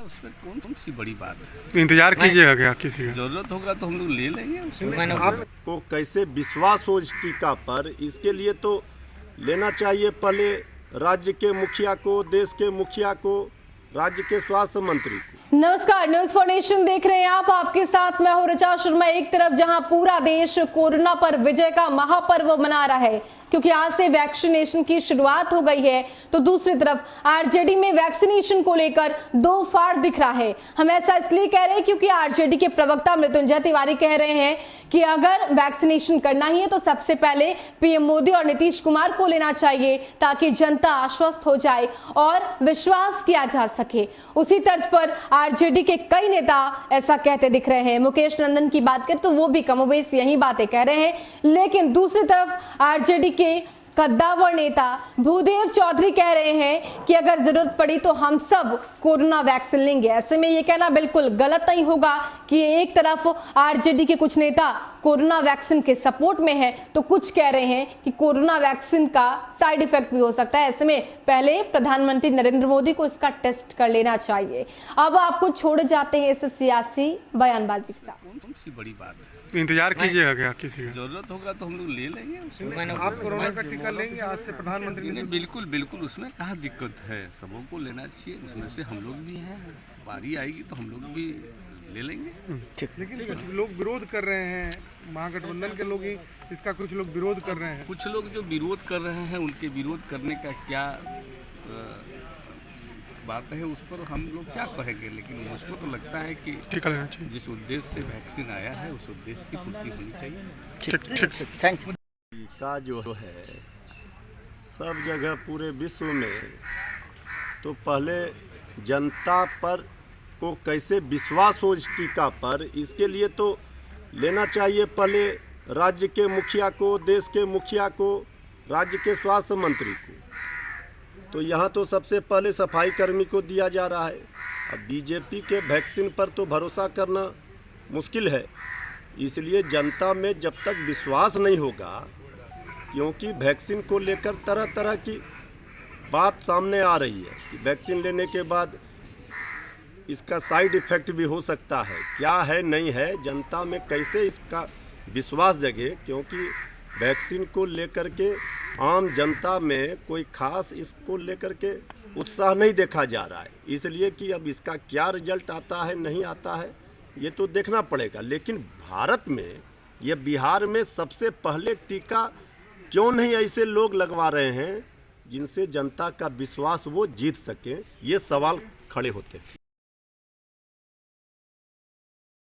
उसमें कौन कौन सी बड़ी बात है। इंतजार कीजिएगा क्या किसी का? जरूरत होगा तो हम लोग ले लेंगे उसमें। आपको कैसे विश्वास हो इस टीका पर, इसके लिए तो लेना चाहिए पहले राज्य के मुखिया को, देश के मुखिया को, राज्य के स्वास्थ्य मंत्री को। नमस्कार, न्यूज फॉर नेशन देख रहे हैं आप। आपके साथ मैं हूं ऋचा शर्मा। एक तरफ जहां पूरा देश कोरोना पर विजय का महापर्व मना रहा है क्योंकि आज से वैक्सीनेशन की शुरुआत हो गई है, तो दूसरी तरफ आरजेडी में वैक्सीनेशन को लेकर दो फाड़ दिख रहा है। हम ऐसा इसलिए कह रहे हैं क्योंकि आरजेडी के प्रवक्ता मृत्युंजय तिवारी कह रहे हैं कि अगर वैक्सीनेशन करना ही है तो सबसे पहले पीएम मोदी और नीतीश कुमार को लेना चाहिए ताकि जनता आश्वस्त हो जाए और विश्वास किया जा सके। उसी तर्ज पर आरजेडी के कई नेता ऐसा कहते दिख रहे हैं। मुकेश नंदन की बात करें तो वो भी कमोबेश यही बातें कह रहे हैं, लेकिन दूसरी तरफ आरजेडी के कद्दावर नेता भूदेव चौधरी कह रहे हैं कि अगर जरूरत पड़ी तो हम सब कोरोना वैक्सीन लेंगे। ऐसे में ये कहना बिल्कुल गलत नहीं होगा कि एक तरफ आरजेडी के कुछ नेता कोरोना वैक्सीन के सपोर्ट में है तो कुछ कह रहे हैं कि कोरोना वैक्सीन का साइड इफेक्ट भी हो सकता है। ऐसे में पहले प्रधानमंत्री नरेंद्र मोदी को इसका टेस्ट कर लेना चाहिए। अब आपको छोड़ जाते हैं इस सियासी बयानबाजी के साथ। कौन सी बड़ी बात है। इंतजार कीजिएगा क्या किसी का? जरूरत होगा तो हम लोग ले लेंगे उसमें। आप कोरोना का टीका लेंगे आज से प्रधानमंत्री ने? बिल्कुल बिल्कुल, उसमें कहाँ दिक्कत है, सबों को लेना चाहिए। उसमें से हम लोग भी हैं, बारी आएगी तो हम लोग भी ले लेंगे। लेकिन कुछ लोग विरोध कर रहे हैं, महागठबंधन के लोग ही इसका कुछ लोग विरोध कर रहे हैं। कुछ लोग जो विरोध कर रहे हैं उनके विरोध करने का क्या बात है, उस पर हम लोग क्या कहेंगे। लेकिन मुझको तो लगता है कि टीका लेना चाहिए। जिस उद्देश्य से वैक्सीन आया है उस उद्देश्य की पूर्ति होनी चाहिए। ठीक। Thank you. टीका जो है सब जगह पूरे विश्व में, तो पहले जनता पर को कैसे विश्वास हो इस टीका पर, इसके लिए तो लेना चाहिए पहले राज्य के मुखिया को, देश के मुखिया को, राज्य के स्वास्थ्य मंत्री को। तो यहाँ तो सबसे पहले सफाई कर्मी को दिया जा रहा है। अब बीजेपी के वैक्सीन पर तो भरोसा करना मुश्किल है, इसलिए जनता में जब तक विश्वास नहीं होगा, क्योंकि वैक्सीन को लेकर तरह तरह की बात सामने आ रही है कि वैक्सीन लेने के बाद इसका साइड इफ़ेक्ट भी हो सकता है, क्या है नहीं है, जनता में कैसे इसका विश्वास जगे। क्योंकि वैक्सीन को लेकर के आम जनता में कोई खास इसको लेकर के उत्साह नहीं देखा जा रहा है, इसलिए कि अब इसका क्या रिजल्ट आता है नहीं आता है ये तो देखना पड़ेगा। लेकिन भारत में ये बिहार में सबसे पहले टीका क्यों नहीं ऐसे लोग लगवा रहे हैं जिनसे जनता का विश्वास वो जीत सकें, ये सवाल खड़े होते हैं।